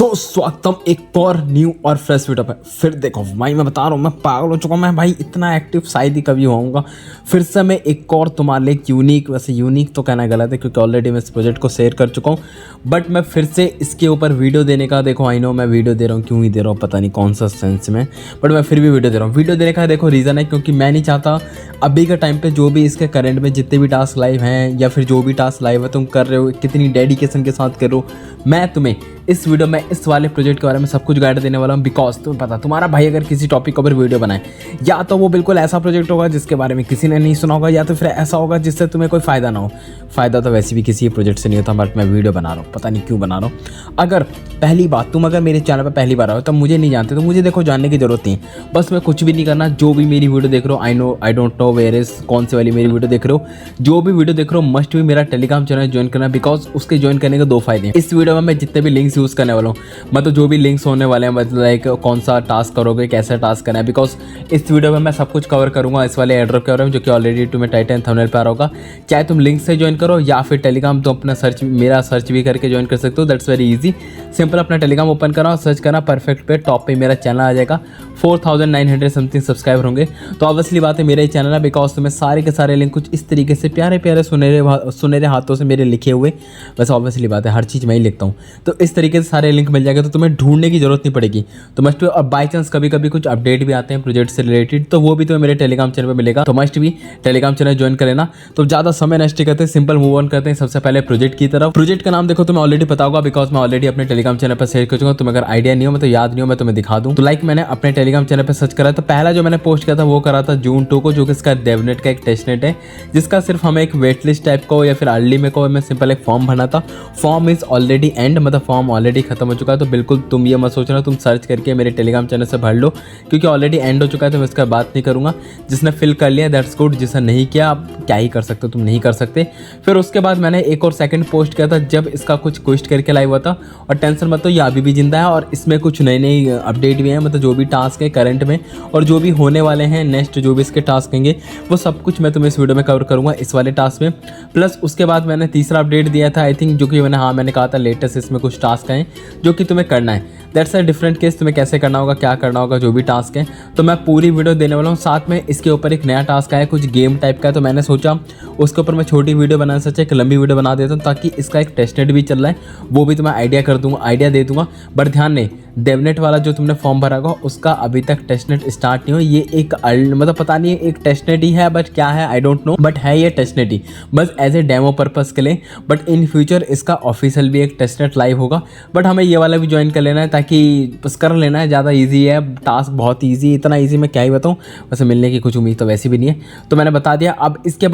स्वागतम एक और न्यू और फ्रेश वीडियो पे। फिर देखो भाई, मैं बता रहा हूँ, मैं पागल हो चुका हूँ। मैं भाई इतना एक्टिव शायद ही कभी होऊंगा। फिर से मैं एक और तुम्हारे लिए यूनिक, वैसे यूनिक तो कहना गलत है क्योंकि ऑलरेडी मैं इस प्रोजेक्ट को शेयर कर चुका हूँ, बट मैं फिर से इसके ऊपर वीडियो देने का, देखो आई नो मैं वीडियो दे रहा हूँ, क्यों ही दे रहा हूँ पता नहीं कौन सा सेंस में, बट मैं फिर भी वीडियो दे रहा हूँ। वीडियो देने का देखो रीज़न है क्योंकि मैं नहीं चाहता अभी के टाइम पे जो भी इसके करंट में जितने भी टास्क लाइव हैं या फिर जो भी टास्क लाइव है तुम कर रहे हो, कितनी डेडिकेशन के साथ कर रहे हो, मैं तुम्हें इस वीडियो में इस वाले प्रोजेक्ट के बारे में सब कुछ गाइड देने वाला हूँ। बिकॉज तुम्हें पता, तुम्हारा भाई अगर किसी टॉपिक के ऊपर वीडियो बनाए, या तो वो बिल्कुल ऐसा प्रोजेक्ट होगा जिसके बारे में किसी ने नहीं सुना होगा, या तो फिर ऐसा होगा जिससे तुम्हें कोई फ़ायदा ना हो। फ़ायदा तो वैसे भी किसी प्रोजेक्ट से नहीं होता, बट मैं वीडियो बना रहा हूँ, पता नहीं क्यों बना रहा हूँ। अगर पहली बात, तुम अगर मेरे चैनल पर पहली बार आओ तो मुझे नहीं जानते, तो मुझे देखो जानने की जरूरत नहीं है। बस मैं कुछ भी नहीं करना, जो भी मेरी वीडियो देख रहे हो, I don't know where is, कौन सी वाली मेरी वीडियो देख रहे हो, जो भी वीडियो देख रहे हो मस्ट भी मेरा टेलीग्राम चैनल ज्वाइन करना। बिकॉज उसके ज्वाइन करने के 2 फायदे हैं। इस वीडियो में मैं जितने भी लिंक्स यूज़ करने वाला हूँ, मतलब जो भी लिंक्स होने वाले हैं, मतलब लाइक कौन सा टास्क करोगे, कैसे टास्क करना है, बिकॉज इस वीडियो में मैं सब कुछ कवर करूंगा इस वाले एड्रॉप के बारे में, जो कि ऑलरेडी तुम्हें टाइटन थंबनेल पे आ रहा होगा। चाहे तुम लिंक से ज्वाइन करो या फिर टेलीग्राम, तो अपना मेरा सर्च भी करके ज्वाइन कर सकते हो। दैट्स वेरी इजी, सिंपल अपना टेलीग्राम ओपन करो, सर्च करना परफेक्ट पे, टॉप पे मेरा चैनल आ जाएगा। 4900 समथिंग सब्सक्राइबर होंगे, तो ऑब्वियसली बात है मेरा ही चैनल है। बिकॉज तुम्हें सारे के सारे लिंक कुछ इस तरीके से प्यारे प्यारे सुनहरे हाथों से मेरे लिखे हुए, वैसे ऑब्वियसली बात है हर चीज़ मैं ही लिखता हूँ, तो इस तरीके से सारे लिंक मिल जाएगा, तो तुम्हें ढूंढने की जरूरत नहीं पड़ेगी। तो मस्ट भी, और बाई चांस कभी कभी कुछ अपडेट भी आते हैं प्रोजेक्ट से रिलेटेड, तो वो भी तुम्हें मेरे टेलीग्राम चैनल पर मिलेगा। तो मस्ट भी टेलीग्राम चैनल ज्वाइन कर लेना। तो ज़्यादा समय नष्ट करते हैं, सिंपल मूव ऑन करते हैं सबसे पहले प्रोजेक्ट की तरफ। प्रोजेक्ट का नाम देखो तुम्हें ऑलरेडी पता होगा, बिकॉज मैं ऑलरेडी अपने टेलीग्राम चैनल पर शेयर कर चुका हूँ। तुम्हें अगर आइडिया नहीं हो, मैं तो याद नहीं हो, मैं तुम्हें दिखा दूँ। तो लाइक मैंने अपने टेलीग्राम चैनल पर सर्च करा, तो पहला जो मैंने पोस्ट किया था वो करा था जून 2 को, जो कि इसका डेवनेट का एक टेस्टनेट है, जिसका सिर्फ हमें एक वेट लिस्ट टाइप को या फिर अर्ली में को मैं सिंपल एक फॉर्म भरना था। फॉर्म इज ऑलरेडी एंड, मतलब फॉर्म ऑलरेडी खत्म हो चुका है। तो बिल्कुल तुम ये मत सोचना तुम सर्च करके मेरे टेलीग्राम चैनल से भर लो, क्योंकि ऑलरेडी एंड हो चुका है, तो मैं इसका बात नहीं करूँगा। जिसने फिल कर लिया दैट्स गुड, जिसने नहीं किया आप क्या ही कर सकते हो, तुम नहीं कर सकते। फिर उसके बाद मैंने एक और सेकंड पोस्ट किया था जब इसका कुछ क्वेश्चन करके लाइव हुआ था, और टेंशन मत लो, ये अभी भी जिंदा है और इसमें कुछ नई नई अपडेट भी हैं, मतलब जो भी टास्क है करंट में और जो भी होने वाले हैं नेक्स्ट जो भी इसके टास्क होंगे, वो सब कुछ मैं तुम्हें इस वीडियो में कवर करूँगा इस वाले टास्क में। प्लस उसके बाद मैंने तीसरा अपडेट दिया था आई थिंक, जो कि मैंने कहा था लेटेस्ट इसमें कुछ टास्क हैं जो कि तुम्हें करना है। दैट्स अ डिफरेंट केस, तुम्हें कैसे करना होगा, क्या करना होगा, जो भी टास्क है, तो मैं पूरी वीडियो देने वाला हूँ। साथ में इसके ऊपर एक नया टास्क आया कुछ गेम टाइप का है, तो मैंने सोचा उसके ऊपर मैं छोटी वीडियो बनाने से अच्छा एक लंबी वीडियो बना देता हूँ, ताकि इसका एक टेस्टनेट भी चल रहा है वो भी तुम्हें आइडिया दे दूंगा। बट ध्यान नहीं, डेवनेट वाला जो तुमने फॉर्म भरा होगा उसका अभी तक टेस्टनेट स्टार्ट नहीं हो। ये एक मतलब पता नहीं एक टेस्टनेट ही है, बट क्या है आई डोंट नो, बट है ये टेस्टनेट ही, बस एज ए डेमो पर्पस के लिए। बट इन फ्यूचर इसका ऑफिशियल भी एक टेस्टनेट लाइव होगा, बट हमें ये वाला भी ज्वाइन कर लेना है, ताकि बस कर लेना है। ज़्यादा ईजी है टास्क, बहुत ईजी, इतना ईजी मैं क्या ही बताऊँ, वैसे मिलने की कुछ उम्मीद तो वैसे भी नहीं है, तो मैंने बता दिया। अब इसके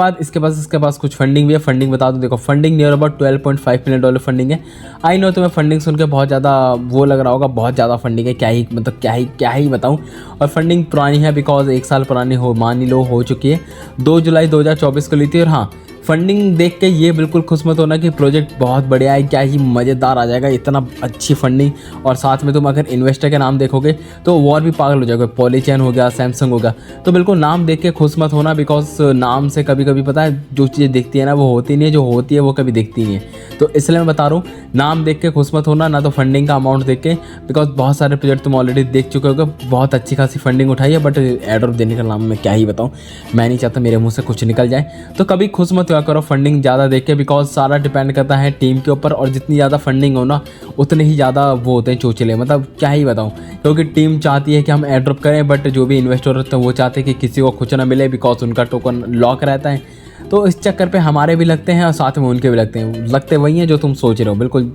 पास कुछ फंडिंग भी है। फंडिंग बता दूँ, देखो funding near about $12.5 million funding है। आई नो तुम्हें फंडिंग सुन के बहुत ज़्यादा वो लग रहा होगा, बहुत ज़्यादा फंडिंग है, क्या ही बताऊँ। और फंडिंग पुरानी है, बिकॉज 1 साल पुरानी मान ही लो हो चुकी है, 2 जुलाई 2024 को ली थी। और हाँ, फंडिंग देख के ये बिल्कुल खुश मत होना कि प्रोजेक्ट बहुत बढ़िया है, क्या ही मज़ेदार आ जाएगा, इतना अच्छी फंडिंग। और साथ में तुम अगर इन्वेस्टर के नाम देखोगे तो वो और भी पागल हो जाएगा, पॉलीचैन हो गया, सैमसंग होगा, तो बिल्कुल नाम देख के खुश मत होना। बिकॉज नाम से कभी कभी पता है जो चीज़ें दिखती है ना वो होती नहीं है, जो होती है वो कभी दिखती नहीं है। तो इसलिए मैं बता रहा हूँ, नाम देख के खुश मत होना, ना तो फंडिंग का अमाउंट देख के, बिकॉज बहुत सारे प्रोजेक्ट तुम ऑलरेडी देख चुके होगे, बहुत अच्छी खासी फंडिंग उठाई है, बट एड्रॉप देने का नाम मैं क्या ही बताऊँ, मैं नहीं चाहता मेरे मुँह से कुछ निकल जाए। तो कभी खुश मत हुआ करो फंडिंग ज़्यादा देख के, बिकॉज सारा डिपेंड करता है टीम के ऊपर, और जितनी ज़्यादा फंडिंग हो ना उतने ही ज़्यादा वो होते हैं चोचले, मतलब क्या ही बताऊँ। क्योंकि टीम चाहती है कि हम एड्रॉप करें, बट जो भी इन्वेस्टर होते हैं वो चाहते हैं कि किसी को कुछ ना मिले, बिकॉज उनका टोकन लॉक रहता है। तो इस चक्कर पे हमारे भी लगते हैं और साथ में उनके भी लगते वही हैं जो तुम सोच रहे हो, बिल्कुल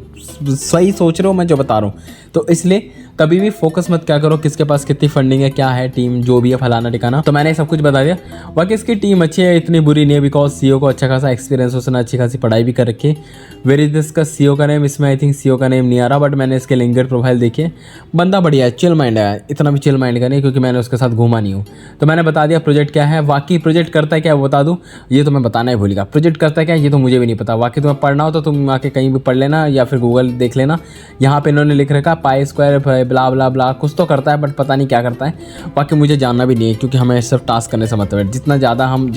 सही सोच रहे हो मैं जो बता रहा हूँ। तो इसलिए कभी भी फोकस मत क्या करो किसके पास कितनी फंडिंग है, क्या है टीम, जो भी है फलाना ठिकाना। तो मैंने सब कुछ बता दिया। बाकी इसकी टीम अच्छी है, इतनी बुरी नहीं है, बिकॉज सीईओ को अच्छा खासा एक्सपीरियंस, उसने अच्छी खासी पढ़ाई भी कर रखी है। वेर इज इसका सीईओ का नेम, इसमें आई थिंक सीईओ का नेम नहीं आ रहा, बट मैंने इसके लिंक्डइन प्रोफाइल देखी है, बंदा बढ़िया है, चिल माइंड है, इतना भी चिल माइंड का नहीं क्योंकि मैंने उसके साथ घूमा नहीं हूँ। तो मैंने बता दिया प्रोजेक्ट क्या है। बाकी प्रोजेक्ट करता है क्या वो बता दूँ, ये तो मैं बताना ही भूलिएगा। प्रोजेक्ट करता है क्या ये तो मुझे भी नहीं पता, बाकी तुम्हें पढ़ना हो तो तुम आके कहीं भी पढ़ लेना या फिर गूगल देख लेना। यहाँ पे इन्होंने लिख रखा पाई स्क्वायर ब्ला ब्ला ब्ला, कुछ तो करता है बट पता नहीं क्या करता है, बाकी मुझे जानना भी नहीं है, क्योंकि हमें सिर्फ टास्क करने से मतलब है। जितना ज़्यादा हम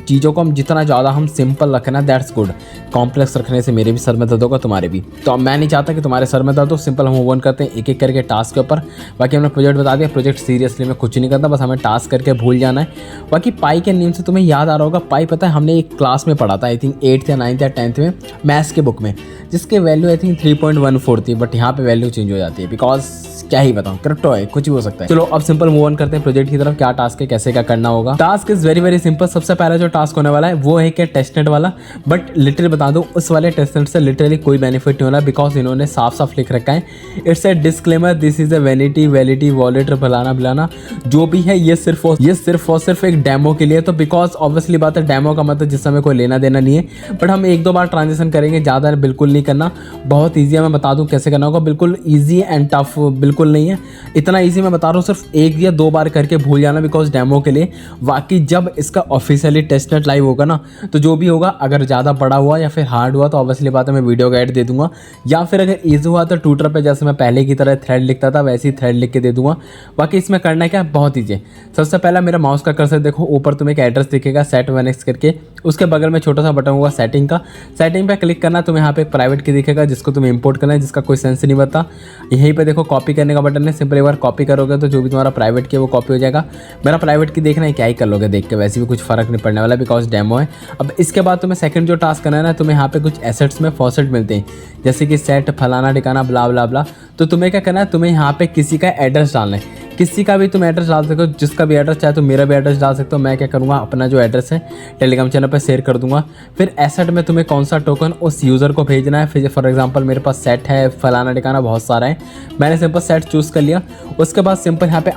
चीज़ों को हम जितना ज़्यादा हम सिंपल रखना, दैट्स गुड। कॉम्प्लेक्स रखने से मेरे भी सर में दर्द होगा, तुम्हारे भी। तो मैं नहीं चाहता कि तुम्हारे सर में दर्द हो। सिंपल हम मूव ऑन करते हैं एक एक करके टास्क के ऊपर। बाकी हमने प्रोजेक्ट बता दिया, प्रोजेक्ट सीरियसली में कुछ नहीं करता, बस हमें टास्क करके भूल जाना है। बाकी पाई के नेम से तुम्हें याद आ रहा होगा, पाई पता है हमने एक क्लास में पढ़ा था, आई थिंक 8th या 9th या 10th में, मैथ्स के बुक में, जिसके वैल्यू आई थिंक 3.14 थी, बट यहाँ पे वैल्यू चेंज हो जाती है, बिकॉज क्या ही बताऊं, क्रिप्टो है, कुछ भी हो सकता है। चलो अब सिंपल मूव ऑन करते हैं प्रोजेक्ट की तरफ। क्या टास्क है, कैसे क्या करना होगा। Task is very very simple. सबसे पहला जो टास्क होने वाला है वो है कि टेस्टनेट वाला, बट लिटरली बता दो, उस वाले टेस्टनेट से लिटरली कोई बेनिफिट नहीं होना, बिकॉज इन्होंने साफ साफ लिख रखा है, it's a disclaimer, this is a वैलिडी wallet फलाना बिलाना, जो भी है ये सिर्फ और सिर्फ एक डेमो के लिए। तो बिकॉज ऑब्वियसली बात है, डेमो का मतलब जिस समय कोई लेना देना नहीं है, बट हम 1-2 बार ट्रांजेक्शन करेंगे, ज़्यादा बिल्कुल नहीं करना। बहुत ईजी है, मैं बता दूँ कैसे करना होगा, बिल्कुल ईजी एंड टफ बिल्कुल नहीं है, इतना इजी मैं बता रहा हूँ। सिर्फ 1 या 2 बार करके भूल जाना, बिकॉज डेमो के लिए। बाकी जब इसका ऑफिशियली टेस्टनेट लाइव होगा ना, तो जो भी होगा, अगर ज़्यादा बड़ा हुआ या फिर हार्ड हुआ तो ऑब्वियसली बात है मैं वीडियो गाइड दे दूंगा, या फिर अगर ईजी हुआ तो ट्विटर पे जैसे मैं पहले की तरह थ्रेड लिखता था वैसे ही थ्रेड लिख के दे दूंगा। बाकी इसमें करना क्या, बहुत ईजी है। सबसे पहला मेरा माउस का कर्सर देखो, ऊपर तुम्हें एक एड्रेस दिखेगा सेट 1x करके, उसके बगल में छोटा सा बटन होगा सेटिंग का, सेटिंग पे क्लिक करना। तुम्हें यहाँ पे एक प्राइवेट की दिखेगा जिसको तुम्हें इंपोर्ट करना है, जिसका कोई सेंस नहीं बनता। यहीं पे देखो कॉपी करने का बटन है, सिंपल एक बार कॉपी करोगे तो जो भी तुम्हारा प्राइवेट की है वो कॉपी हो जाएगा। मेरा प्राइवेट की देखना है, क्या ही कर लोगे देख के, वैसे भी कुछ फर्क नहीं पड़ने वाला, बिकॉज डेमो है। अब इसके बाद तुम्हें सेकंड जो टास्क करना है ना, तुम्हें यहाँ पे कुछ एसेट्स में फॉसेट मिलते हैं, जैसे कि सेट फलाना ठिकाना ब्ला ब्ला ब्ला। तो तुम्हें क्या करना है, तुम्हें यहाँ पे किसी का एड्रेस डालना है, किसी का भी तुम एड्रेस डाल सकते हो, जिसका भी एड्रेस चाहे तो मेरा भी एड्रेस डाल सकते हो। मैं क्या करूँगा, अपना जो एड्रेस है टेलीग्राम चैनल पर शेयर कर दूंगा। फिर एसेट में तुम्हें कौन सा टोकन उस यूज़र को भेजना है। फिर फॉर एग्जांपल मेरे पास सेट है फलाना ठिकाना बहुत सारा है, मैंने सिंपल सेट चूज़ कर लिया। उसके बाद सिंपल यहाँ पे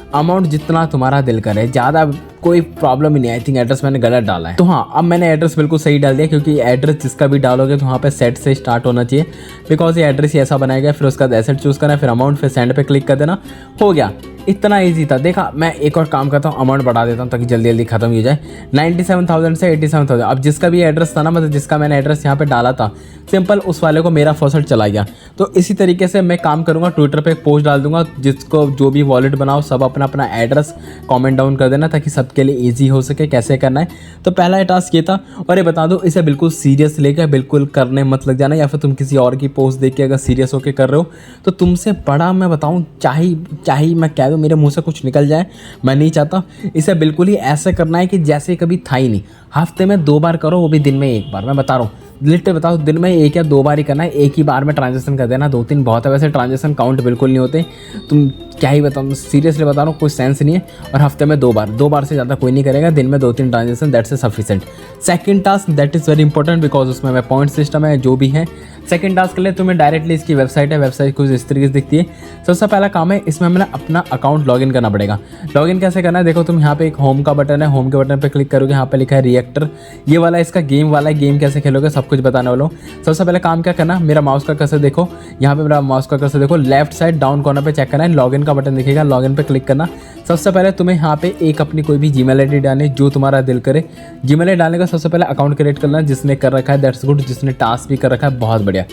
अमाउंट जितना तुम्हारा दिल करे, ज़्यादा कोई प्रॉब्लम ही नहीं। आई थिंक एड्रेस मैंने गलत डाला है, तो हाँ अब मैंने एड्रेस बिल्कुल सही डाल दिया, क्योंकि एड्रेस जिसका भी डालोगे तो वहाँ पे सेट से स्टार्ट होना चाहिए, बिकॉज ये एड्रेस ही ऐसा बनाया गया। फिर उसका एसेट चूज़ करना है, फिर अमाउंट, फिर सेंड पे क्लिक कर देना, हो गया। इतना ईजी था। देखा, मैं एक और काम करता हूँ, अमाउंट बढ़ा देता हूँ ताकि जल्दी जल्दी खत्म हो जाए। 97,000 से 87,000। अब जिसका भी एड्रेस था ना, मतलब जिसका मैंने एड्रेस यहाँ पे डाला था, सिंपल उस वाले को मेरा फॉसेट चला गया। तो इसी तरीके से मैं काम करूँगा, ट्विटर पे एक पोस्ट डाल दूंगा, जिसको जो भी वॉलेट बनाओ सब अपना अपना एड्रेस कमेंट डाउन कर देना, ताकि सबके लिए ईजी हो सके कैसे करना है। तो पहला टास्क ये था। और ये बता दो, इसे बिल्कुल सीरियस लेकर बिल्कुल करने मत लग जाना, या फिर तुम किसी और की पोस्ट देख के अगर सीरियस होकर कर रहे हो तो तुमसे बड़ा मैं बताऊँ, चाहे मैं कह दूँ मेरे मुँह से कुछ निकल जाए, मैं नहीं चाहता। इसे बिल्कुल ही ऐसे करना है कि जैसे कभी था ही नहीं। हफ्ते में 2 बार करो, वो भी दिन में 1 बार। मैं बता रहा हूँ, लिटरली बताओ, दिन में 1 या 2 बार ही करना है। एक ही बार में ट्रांजेक्शन कर देना, 2-3 बहुत है। वैसे ट्रांजेक्शन काउंट बिल्कुल नहीं होते, तुम क्या ही बताऊँ, सीरियसली बता रहा हूँ, कोई सेंस नहीं है। और हफ्ते में 2 बार से ज़्यादा कोई नहीं करेगा, दिन में 2-3 transaction, that's a sufficient. Second task that is very important, because उसमें मैं पॉइंट सिस्टम है जो भी है। सेकंड टास्क के लिए तुम्हें डायरेक्टली इसकी वेबसाइट है, वेबसाइट कुछ इस तरीके से दिखती है। सबसे पहला काम है, इसमें हमें अपना अकाउंट लॉगिन करना पड़ेगा। लॉगिन कैसे करना है, देखो तुम यहाँ पे एक होम का बटन है, होम के बटन पे क्लिक करोगे, यहाँ पे लिखा है रिएक्टर, ये वाला इसका गेम वाला है, गेम कैसे खेलोगे सब कुछ बताने वाला हूँ। सबसे पहले काम क्या करना, मेरा माउस का कर्सर देखो, यहाँ पे मेरा माउस का कर्सर देखो, लेफ्ट साइड डाउन कॉर्नर पे चेक करना है, लॉगिन का बटन दिखेगा, लॉगिन पे क्लिक करना। सबसे पहले तुम्हें यहाँ पे एक अपनी कोई भी जीमेल आईडी डालनी जो तुम्हारा दिल करे। जीमेल आईडी डालने का सबसे पहले अकाउंट क्रिएट करना, जिसने कर रखा है दैट्स गुड, जिसने टास्क भी कर रखा है बहुत बढ़िया,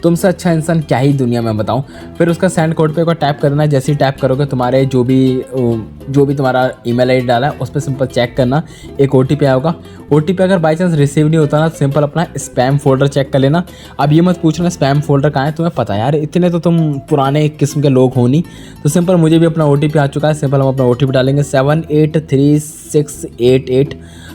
तुमसे अच्छा इंसान क्या ही दुनिया में बताऊं। फिर उसका सेंड कोड पे एक बार टैप करना है, जैसे ही टैप करोगे तुम्हारे जो भी तुम्हारा ईमेल आईडी डाला है उस पर सिंपल चेक करना, एक ओटीपी आया होगा। ओटीपी अगर बाई चांस रिसीव नहीं होता ना, सिंपल अपना स्पैम फोल्डर चेक कर लेना। अब ये मत पूछना स्पैम फोल्डर कहाँ है, तुम्हें पता है यार, इतने तो तुम पुराने किस्म के लोग हो नहीं। तो सिंपल मुझे भी अपना ओटीपी आ चुका है, सिंपल हम अपना ओटीपी डालेंगे 783688।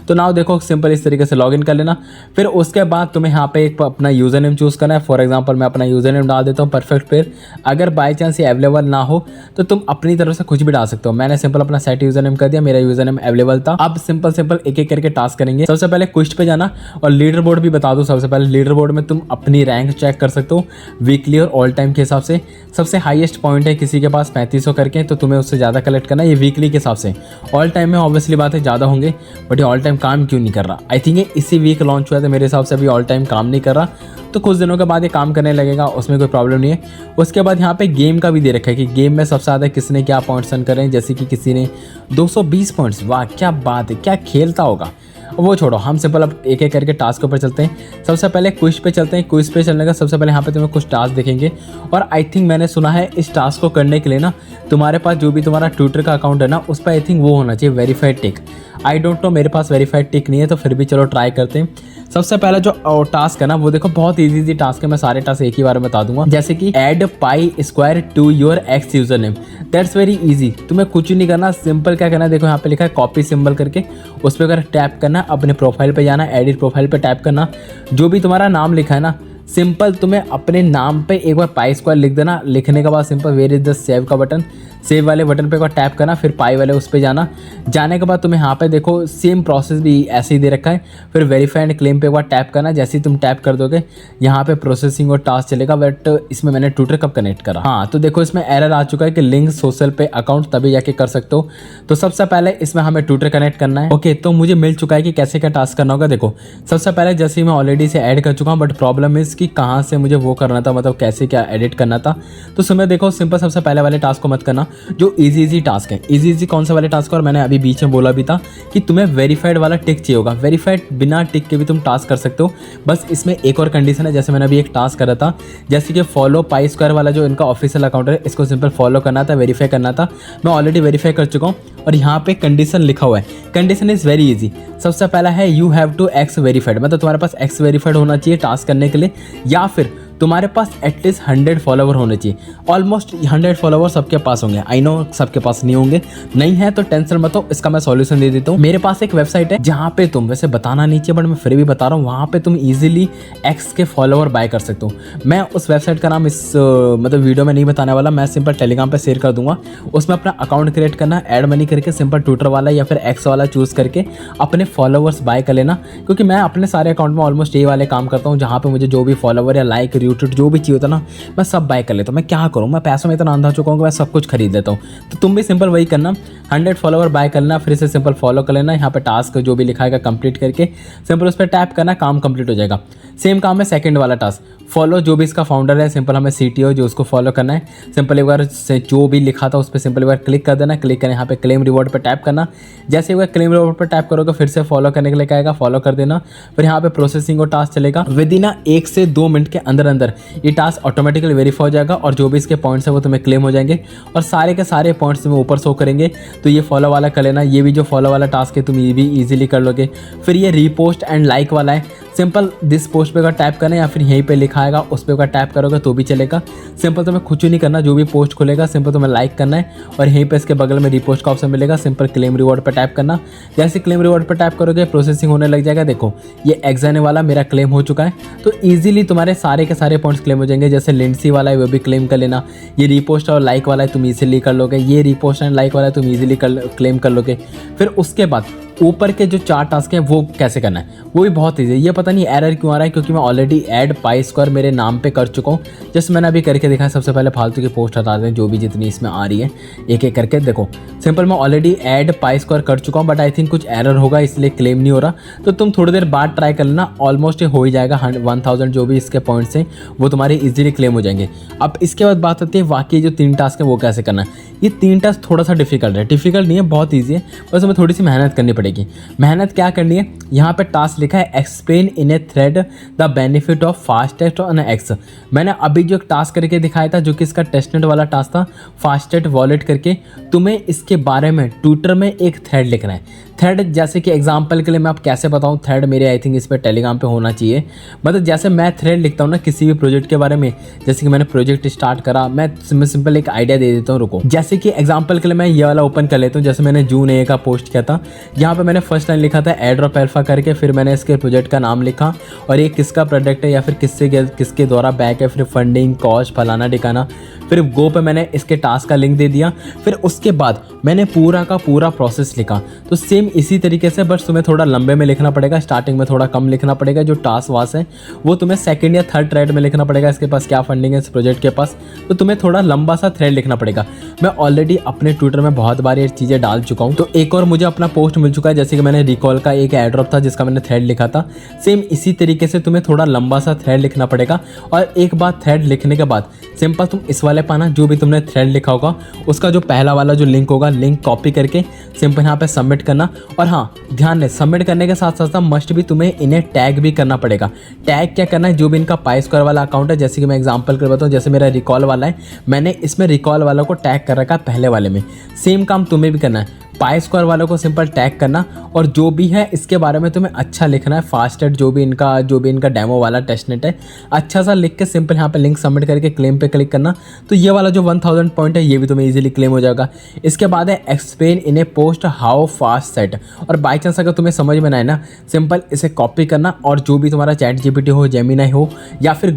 तो नाउ देखो सिंपल इस तरीके से लॉगिन कर लेना। फिर उसके बाद तुम्हें यहाँ पे एक अपना यूज़र नेम चूज़ करना है। फॉर एग्जांपल मैं अपना यूज़र नेम डाल देता हूँ परफेक्ट। फिर अगर बाई चांस ये अवेलेबल ना हो तो तुम अपनी तरफ से कुछ भी डाल सकते हो। मैंने सिंपल अपना सेट यूज़र नेम कर दिया, मेरा यूज़र नेम अवेलेबल था। अब सिंपल एक एक करके टास्क करेंगे। सबसे पहले क्विस्ट पे जाना और लीडर बोर्ड भी बता दूँ। सबसे पहले लीडर बोर्ड में तुम अपनी रैंक चेक कर सकते हो वीकली और ऑल टाइम के हिसाब से। सबसे हाईएस्ट पॉइंट है किसी के पास 3500 करके, तो तुम्हें उससे ज़्यादा कलेक्ट करना है। ये वीकली के हिसाब से, ऑल टाइम में ऑब्वियसली बात है ज़्यादा होंगे, बट ये ऑल टाइम काम क्यों नहीं कर रहा? आई थिंक ये इसी वीक लॉन्च हुआ था, मेरे हिसाब से अभी ऑल टाइम काम नहीं कर रहा, तो कुछ दिनों के बाद ये काम करने लगेगा, उसमें कोई प्रॉब्लम नहीं है। उसके बाद यहाँ पे गेम का भी दे रखा है कि गेम में सबसे ज़्यादा किसने क्या पॉइंट्स अर्न करे हैं। जैसे कि किसी ने 220 पॉइंट्स, वाह क्या बात है, क्या खेलता होगा। वो छोड़ो, हम सिंपल अब एक एक करके टास्क के ऊपर चलते हैं। सबसे पहले क्विज पे चलते हैं। क्विज पे चलने का सबसे पहले यहाँ पे तुम्हें कुछ टास्क दिखेंगे, और आई थिंक मैंने सुना है इस टास्क को करने के लिए ना तुम्हारे पास जो भी तुम्हारा ट्विटर का अकाउंट है ना, उस पर आई थिंक वो होना चाहिए verified tick. I don't no, मेरे पास वेरीफाइड टिक नहीं है, तो फिर भी चलो ट्राई करते हैं। सबसे पहला जो टास्क है ना, वो देखो बहुत इजी टास्क है, मैं सारे टास्क एक ही बार में बता दूंगा। जैसे कि add pi square to your X user name, that's very easy. तुम्हें कुछ नहीं करना, सिंपल क्या करना है, देखो यहाँ पे लिखा है कॉपी सिंबल करके, उस पर अगर टैप करना, अपने प्रोफाइल पे जाना, एडिट प्रोफाइल पे टैप करना, जो भी तुम्हारा नाम लिखा है ना, सिंपल तुम्हें अपने नाम पे एक बार पाई स्क्वायर लिख देना। लिखने के बाद simple where is the save का बटन, सेव वाले बटन पे एक बार टैप करना, फिर पाई वाले उस पे जाना। जाने के बाद तुम्हें यहाँ पे देखो सेम प्रोसेस भी ऐसे ही दे रखा है, फिर वेरीफाई एंड क्लेम पे एक बार टैप करना। जैसे ही तुम टैप कर दोगे यहाँ पे प्रोसेसिंग और टास्क चलेगा। बट इसमें मैंने ट्विटर कब कनेक्ट करा, हाँ तो देखो इसमें एरर आ चुका है कि लिंक सोशल पे अकाउंट, तभी जाके कर सकते हो। तो सबसे पहले इसमें हमें ट्विटर कनेक्ट करना है। ओके, तो मुझे मिल चुका है कि कैसे क्या टास्क करना होगा। देखो सबसे पहले जैसे ही मैं ऑलरेडी से ऐड कर चुका हूँ, बट प्रॉब्लम इज कि कहाँ से मुझे वो करना था, मतलब कैसे क्या एडिट करना था। तो सुनो देखो, सिंपल सबसे पहले वाले टास्क को मत करना, जो इजी टास्क है। इजी कौन सा वाले टास्क, और मैंने अभी बीच में बोला भी था कि तुम्हें वेरीफाइड वाला टिक चाहिए होगा। वेरीफाइड बिना टिक के भी तुम टास्क कर सकते हो, बस इसमें एक और कंडीशन है। जैसे मैंने अभी एक टास्क करा था, जैसे कि फॉलो पाई स्क्वायर वाला जो इनका ऑफिशियल अकाउंट है, इसको सिंपल फॉलो करना था, वेरीफाई करना था। मैं ऑलरेडी वेरीफाई कर चुका हूँ, और यहाँ पे कंडीशन लिखा हुआ है। Condition is very easy. सबसे पहला है you have to X verified, मतलब तुम्हारे पास एक्स वेरीफाइड होना चाहिए टास्क करने के लिए, या फिर तुम्हारे पास एटलीस्ट 100 फॉलोवर होने चाहिए। ऑलमोस्ट 100 फॉलोवर सबके पास होंगे, आई नो सबके पास नहीं होंगे, नहीं है तो टेंशन मत हो, इसका मैं सॉल्यूशन दे देता हूँ। मेरे पास एक वेबसाइट है जहाँ पे तुम, वैसे बताना नीचे बट मैं फिर भी बता रहा हूँ, वहाँ पे तुम इजीली एक्स के फॉलोवर बाय कर सकते हो। मैं उस वेबसाइट का नाम इस मतलब वीडियो में नहीं बताने वाला, मैं सिंपल टेलीग्राम पर शेयर कर दूंगा। उसमें अपना अकाउंट क्रिएट करना, ऐड मनी करके सिंपल ट्विटर वाला या फिर एक्स वाला चूज़ करके अपने फॉलोवर्स बाय कर लेना। क्योंकि मैं अपने सारे अकाउंट में ऑलमोस्ट ये वाले काम करता हूँ, जहाँ पे मुझे जो भी फॉलोवर या लाइक यूट्यूब जो भी चाहिए होता ना, मैं सब बाय कर लेता हूँ। मैं क्या करूँ, मैं पैसों में इतना अंधा चुका हूँ कि मैं सब कुछ खरीद लेता हूँ। तो तुम भी सिंपल वही करना, 100 फॉलोवर बाय करना, फिर से सिंपल फॉलो कर लेना। यहाँ पे टास्क जो भी लिखा है कंप्लीट करके सिंपल उस पर टैप करना, काम कंप्लीट हो जाएगा। सेम काम है सेकंड वाला टास्क, फॉलो जो भी इसका फाउंडर है, सिंपल हमें CTO जो उसको फॉलो करना है। सिंपल एक बार से जो भी लिखा था उस पर सिंपल एक बार क्लिक कर देना। क्लिक करना, यहाँ पे क्लेम रिवॉर्ड पर टैप करना। जैसे एक बार क्लेम रिवॉर्ड पर टैप करोगे, फिर से फॉलो करने के लिए आएगा, फॉलो कर देना। फिर यहाँ पे प्रोसेसिंग और टास्क चलेगा। विद इन 1 से 2 मिनट के अंदर अंदर ये टास्क ऑटोमेटिकली वेरीफाई हो जाएगा, और जो भी इसके पॉइंट्स है वो तुम्हें क्लेम हो जाएंगे, और सारे के सारे पॉइंट्स तुम्हें ऊपर शो करेंगे। तो ये फॉलो वाला कर लेना, ये भी जो फॉलो वाला टास्क है तुम ये भी इजीली कर लोगे। फिर ये रीपोस्ट एंड लाइक वाला है, सिंपल दिस पोस्ट पे का टैप करना, या फिर यहीं पे लिखा आएगा उस पे का टैप करोगे तो भी चलेगा। सिंपल तुम्हें कुछ नहीं करना, जो भी पोस्ट खुलेगा सिंपल तुम्हें लाइक करना है, और यहीं पे इसके बगल में रीपोस्ट का ऑप्शन मिलेगा, सिंपल क्लेम रिवॉर्ड पे टैप करना। जैसे क्लेम रिवॉर्ड पे टैप करोगे प्रोसेसिंग होने लग जाएगा। देखो ये एग्जाने वाला मेरा क्लेम हो चुका है, तो ईजिली तुम्हारे सारे के सारे पॉइंट्स क्लेम हो जाएंगे। जैसे लिंडसी वाला है वो भी क्लेम कर लेना, ये रीपोस्ट और लाइक वाला है तुम ईजिली कर लोगे, ये रीपोस्ट एंड लाइक वाला है तुम ईजिली क्लेम कर लोगे। फिर उसके बाद ऊपर के जो 4 टास्क हैं वो कैसे करना है, वो भी बहुत ईजी है। ये पता नहीं एरर क्यों आ रहा है, क्योंकि मैं ऑलरेडी ऐड पाई स्क्वायर मेरे नाम पे कर चुका हूँ। जस्ट मैंने अभी करके देखा है। सबसे पहले फालतू की पोस्ट हटा दें, जो भी जितनी इसमें आ रही है एक एक करके। देखो सिंपल मैं ऑलरेडी ऐड पाई स्क्वायर कर चुका हूँ, बट आई थिंक कुछ एरर होगा इसलिए क्लेम नहीं हो रहा। तो तुम थोड़ी देर बाद ट्राई कर लेना, ऑलमोस्ट हो ही जाएगा। 1000 जो भी इसके पॉइंट्स हैं वो तुम्हारे ईजिली क्लेम हो जाएंगे। अब इसके बाद बात आती है बाकी जो 3 टास्क है वो कैसे करना है। ये 3 टास्क थोड़ा सा डिफिकल्ट है, डिफिकल्ट नहीं है, बहुत ईजी है, बस हमें थोड़ी सी मेहनत करनी पड़ेगी। मेहनत क्या करनी है, यहाँ पे टास्क लिखा है explain in A thread the benefit of fastest on x. मैंने अभी जो एक टास्क करके दिखाया था, जो कि इसका टेस्टनेट वाला टास्क था, फास्टेस्ट वॉलेट करके, तुम्हें इसके बारे में ट्विटर में एक थ्रेड लिखना है। थ्रेड जैसे कि एग्जांपल के लिए मैं आप कैसे बताऊं, थ्रेड मेरे आई थिंक इस पर टेलीग्राम पे होना चाहिए। मतलब जैसे मैं थ्रेड लिखता हूं ना किसी भी प्रोजेक्ट के बारे में, जैसे कि मैंने प्रोजेक्ट स्टार्ट करा, मैं सिंपल एक आइडिया दे देता हूं। रुको, जैसे कि एग्जांपल के लिए मैं ये वाला ओपन कर लेता हूं। जैसे मैंने जून 1 का पोस्ट किया था, यहाँ पे मैंने फर्स्ट लाइन लिखा था एड्रॉप अल्फा करके, फिर मैंने इसके प्रोजेक्ट का नाम लिखा और ये किसका प्रोडक्ट है या फिर किसके द्वारा बैक है, फिर फंडिंग कॉस्ट फलाना ठिकाना, फिर गो पे मैंने इसके टास्क का लिंक दे दिया। फिर उसके बाद मैंने पूरा का पूरा प्रोसेस लिखा। तो सेम इसी तरीके से, बस तुम्हें थोड़ा लंबे में लिखना पड़ेगा, स्टार्टिंग में थोड़ा कम लिखना पड़ेगा। जो टास्क वास है वो तुम्हें सेकंड या थर्ड थ्रेड में लिखना पड़ेगा, इसके पास क्या फंडिंग है इस प्रोजेक्ट के पास, तो तुम्हें थोड़ा लंबा सा थ्रेड लिखना पड़ेगा। मैं ऑलरेडी अपने ट्विटर में बहुत बार ये चीज़ें डाल चुका हूँ। तो एक और मुझे अपना पोस्ट मिल चुका है, जैसे कि मैंने रिकॉल का एक एड्रॉप था जिसका मैंने थ्रेड लिखा था। सेम इसी तरीके से तुम्हें थोड़ा लंबा सा थ्रेड लिखना पड़ेगा। और एक बार थ्रेड लिखने के बाद सिंपल तुम इस वाले पाना जो भी तुमने थ्रेड लिखा होगा उसका जो पहला वाला जो लिंक होगा, लिंक कॉपी करके सिंपल यहाँ पे सबमिट करना। और हाँ ध्यान दें, सबमिट करने के साथ साथ मस्ट भी तुम्हें इन्हें टैग भी करना पड़ेगा। टैग क्या करना है, जो भी इनका पाई स्क्वायर वाला अकाउंट है, जैसे कि मैं एग्जांपल कर बताऊँ, जैसे मेरा रिकॉल वाला है, मैंने इसमें रिकॉल वाला को टैग कर रखा है पहले वाले में। सेम काम तुम्हें भी करना है, पाई स्क्वायर वालों को सिंपल टैग करना और जो भी है इसके बारे में तुम्हें अच्छा लिखना है। फास्टेड जो भी इनका डेमो वाला टेस्टनेट है, अच्छा सा लिख के सिंपल यहाँ पे लिंक सबमिट करके क्लेम पे क्लिक करना। तो ये वाला जो 1000 पॉइंट है ये भी तुम्हें इजीली क्लेम हो जाएगा। इसके बाद है explain in A post how fast set, और बाई चांस अगर तुम्हें समझ में ना आए ना, सिंपल इसे कॉपी करना और जो भी तुम्हारा चैट जीपीटी हो, जेमिनी हो या फिर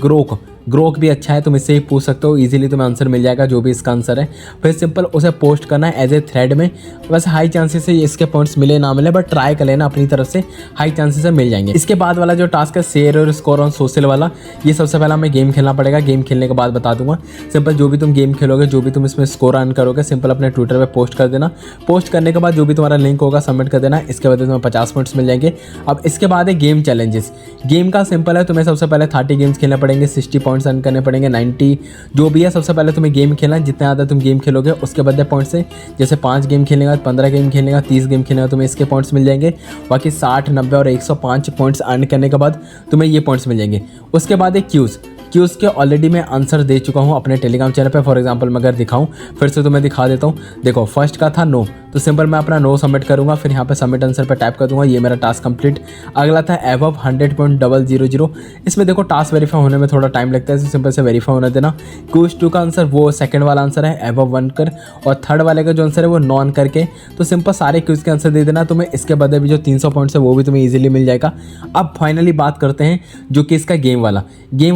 ग्रोक भी अच्छा है, तुम इससे ही पूछ सकते हो, इजीली तुम्हें आंसर मिल जाएगा जो भी इसका आंसर है। फिर सिंपल उसे पोस्ट करना है एज ए थ्रेड में। वैसे हाई चांसेस है इसके पॉइंट्स मिले ना मिले, बट ट्राई कर लेना अपनी तरफ से, हाई चांसेस है मिल जाएंगे। इसके बाद वाला जो टास्क है शेयर और स्कोर ऑन सोशल वाला, ये सबसे पहले हमें गेम खेलना पड़ेगा। गेम खेलने के बाद बता दूंगा। सिंपल जो भी तुम गेम खेलोगे, जो भी तुम इसमें स्कोर अर्न करोगे, सिंपल अपने ट्विटर पर पोस्ट कर देना। पोस्ट करने के बाद जो भी तुम्हारा लिंक होगा सबमिट कर देना। इसके बाद तुम्हें 50 पॉइंट्स मिल जाएंगे। अब इसके बाद है गेम चैलेंजेस। गेम का सिंपल है, तुम्हें सबसे पहले 30 गेम्स खेलने पड़ेंगे, 60 पॉइंट्स अर्न करने पड़ेंगे, 90 जो भी है। सबसे पहले तुम्हें गेम खेलना है, जितने ज़्यादा तुम गेम खेलोगे उसके बदले पॉइंट्स से, जैसे 5 गेम खेलेगा, 15 गेम खेलेगा, 30 गेम खेलेगा, तुम्हें इसके पॉइंट्स मिल जाएंगे। बाकी 60, 90 और 105 पॉइंट्स अर्न करने के बाद तुम्हें ये पॉइंट्स मिल जाएंगे। उसके बाद एक क्यूज़ के ऑलरेडी मैं आंसर दे चुका हूँ अपने टेलीग्राम चैनल पे। फॉर एग्जांपल मैं अगर दिखाऊँ, फिर से तुम्हें दिखा देता हूँ। देखो फर्स्ट का था नो, तो सिंपल मैं अपना नो सबमिट करूँगा, फिर यहाँ पे सबमिट आंसर पे टैप कर दूंगा, ये मेरा टास्क कंप्लीट। अगला था एबव 100.000, इसमें देखो टास्क वेरीफाई होने में थोड़ा टाइम लगता है, तो सिंपल से वेरीफाई होने देना। क्यूज 2 का आंसर वो सेकंड वाला आंसर है एबव 1 कर, और थर्ड वाले का जो आंसर है वो नॉन करके। तो सिंपल सारे क्यूज के आंसर दे देना। तुम्हें इसके बदले भी जो 300 पॉइंट्स है वो भी तुम्हें ईजिली मिल जाएगा। अब फाइनली बात करते हैं जो कि इसका गेम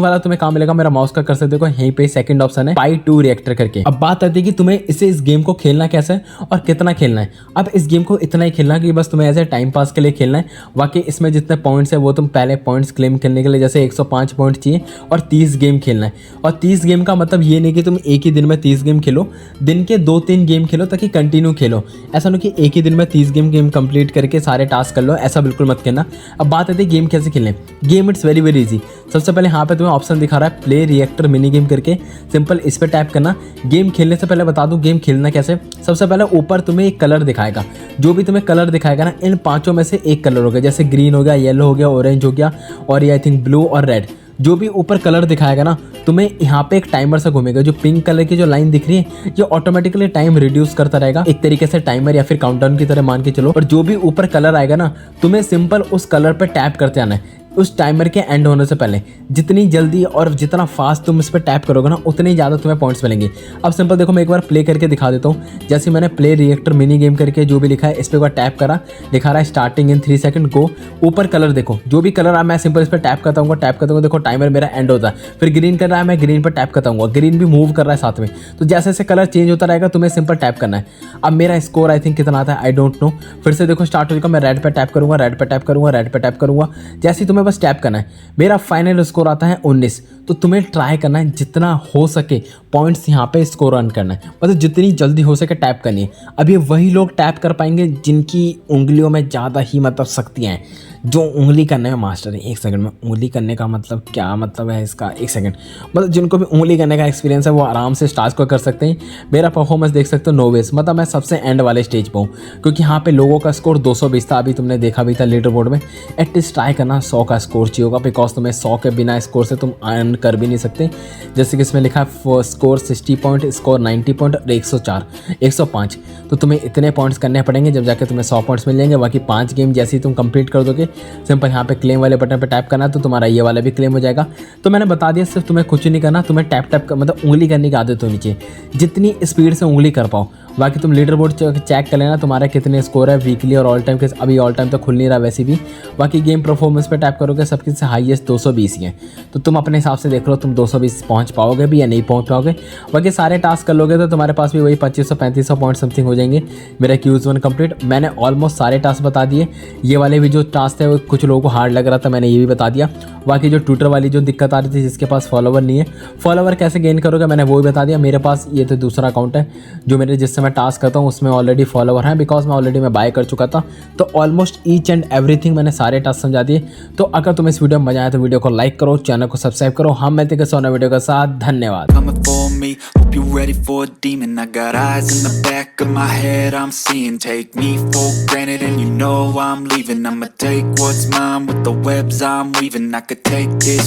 वाला तुम्हें कहाँ मिलेगा, मेरा माउस का कर सकते हो यहीं पे सेकंड ऑप्शन है पाई 2 रिएक्टर करके। अब बात आती है कि तुम्हें इस गेम को खेलना कैसे है और कितना खेलना है। अब इस गेम को इतना ही खेलना कि बस तुम्हें ऐसे टाइम पास के लिए खेलना है। बाकी इसमें जितने पॉइंट्स है वो तुम पहले पॉइंट्स क्लेम करने के लिए जैसे 105 पॉइंट चाहिए और 30 गेम खेलना है। और 30 गेम का मतलब ये नहीं कि तुम एक ही दिन में 30 गेम खेलो, दिन के 2-3 गेम खेलो ताकि कंटिन्यू खेलो। ऐसा नहीं कि एक ही दिन में 30 गेम कंप्लीट करके सारे टास्क कर लो, ऐसा बिल्कुल मत करना। अब बात आती है गेम कैसे खेलने। Game it's very very easy. सबसे पहले यहाँ पे तुम्हें ऑप्शन दिखा रहा है प्ले रिएक्टर मिनी गेम करके, सिंपल इस पर टैप करना। गेम खेलने से पहले बता दूं गेम खेलना कैसे। सबसे पहले ऊपर तुम्हें एक कलर दिखाएगा, जो भी तुम्हें कलर दिखाएगा ना, इन पांचों में से एक कलर होगा, जैसे ग्रीन हो गया, येलो हो गया, ऑरेंज हो गया और ये आई थिंक ब्लू और रेड। जो भी ऊपर कलर दिखाएगा ना, तुम्हें यहाँ पे एक टाइमर से घूमेगा। जो पिंक कलर की जो लाइन दिख रही है ये ऑटोमेटिकली टाइम रिड्यूस करता रहेगा, एक तरीके से टाइमर या फिर काउंटडाउन की तरह मान के चलो। और जो भी ऊपर कलर आएगा ना, तुम्हें सिंपल उस कलर पे टैप करते आना है उस टाइमर के एंड होने से पहले। जितनी जल्दी और जितना फास्ट तुम इस पर टैप करोगे ना, उतने ज़्यादा तुम्हें पॉइंट्स मिलेंगे। अब सिंपल देखो मैं एक बार प्ले करके दिखा देता हूँ। जैसे मैंने प्ले रिएक्टर मिनी गेम करके जो भी लिखा है इस पर एक बार टैप करा, दिखा रहा है स्टार्टिंग इन 3 सेकंड गो। ऊपर कलर देखो, जो भी कलर आ मैं सिंपल इस पर टैप करता हूँ, देखो टाइमर मेरा एंड होता है। फिर ग्रीन कर रहा है, मैं ग्रीन पर टैप करता हूँ, ग्रीन भी मूव कर रहा है साथ में। तो जैसे जैसे कलर चेंज होता रहेगा तुम्हें सिंपल टैप करना है। अब मेरा स्कोर आई थिंक कितना आता है आई डोंट नो। फिर से देखो स्टार्ट होगा, मैं रेड पे टैप करूँगा, रेड पे टैप करूँगा, रेड पे टैप करूँगा। जैसे तुम्हें बस टैप करना है। मेरा फाइनल स्कोर आता है 19। तो तुम्हें ट्राई करना है जितना हो सके पॉइंट्स यहाँ पे स्कोर अर्न करना है, मतलब जितनी जल्दी हो सके टैप करनी है। अब ये वही लोग टैप कर पाएंगे जिनकी उंगलियों में ज़्यादा ही मतलब शक्तियाँ हैं, जो उंगली करने में मास्टर है। एक सेकंड में उंगली करने का मतलब क्या मतलब है इसका, एक सेकंड, मतलब जिनको भी उंगली करने का एक्सपीरियंस है वो आराम से स्टार्ट को कर सकते हैं। मेरा परफॉर्मेंस देख सकते हो नोवेस, मतलब मैं सबसे एंड वाले स्टेज पर हूँ, क्योंकि यहाँ पे लोगों का स्कोर 220 था, अभी तुमने देखा भी था लीडर बोर्ड में। एटलीस्ट ट्राई करना 100 का स्कोर चाहिए होगा, बिकॉज तुम्हें 100 के बिना स्कोर से तुम अर्न कर भी नहीं सकते। जैसे कि इसमें लिखा है स्कोर 60 पॉइंट, स्कोर 90 पॉइंट और 105। तो तुम्हें इतने पॉइंट्स करने पड़ेंगे जब जाके तुम्हें 100 पॉइंट्स मिल जाएंगे। बाकी 5 गेम जैसे ही तुम कंप्लीट कर दोगे, सिंपल यहाँ पे क्लेम वाले बटन पे टैप करना, तो तुम्हारा ये वाला भी क्लेम हो जाएगा। तो मैंने बता दिया, सिर्फ तुम्हें कुछ नहीं करना, तुम्हें टैप मतलब उंगली करने की आदत होनी चाहिए, जितनी स्पीड से उंगली कर पाओ। बाकी तुम लीडर बोर्ड चेक कर लेना तुम्हारा कितने स्कोर है वीकली और ऑल टाइम के। अभी ऑल टाइम तो खुल नहीं रहा वैसे भी। बाकी गेम परफॉर्मेंस पे टैप करोगे, सबके से हाईएस्ट 220 ही है। तो तुम अपने हिसाब से देख लो तुम 220 पहुंच पाओगे भी या नहीं पहुंच पाओगे। बाकी सारे टास्क कर लोगे तो तुम्हारे पास भी वही 2500-3500 पॉइंट समथिंग हो जाएंगे। मेरा क्यूज 1 कंप्लीट। मैंने ऑलमोस्ट सारे टास्क बता दिए। ये वाले भी जो टास्क थे वो कुछ लोगों को हार्ड लग रहा था, मैंने ये भी बता दिया। बाकी जो ट्विटर वाली जो दिक्कत आ रही थी जिसके पास फॉलोवर नहीं है, फॉलोवर कैसे गेन करोगे मैंने वो भी बता दिया। मेरे पास ये तो दूसरा अकाउंट है जो मेरे जिससे मैं टास्क करता हूँ उसमें ऑलरेडी फॉलोवर हैं, बिकॉज मैं ऑलरेडी बाय कर चुका था। तो ऑलमोस्ट ईच एंड एवरीथिंग मैंने सारे टास्क समझा दिए। तो अगर तुम्हें इस वीडियो में मजा आया तो वीडियो को लाइक करो, चैनल को सब्सक्राइब करो। हम मिलते हैं किसी नए वीडियो के साथ। धन्यवाद। Coming for me, hope you're ready for a demon. I got eyes in the back of my head, I'm seeing. Take me for granted and you know I'm leaving. I'ma take what's mine with the webs I'm weaving. I could take this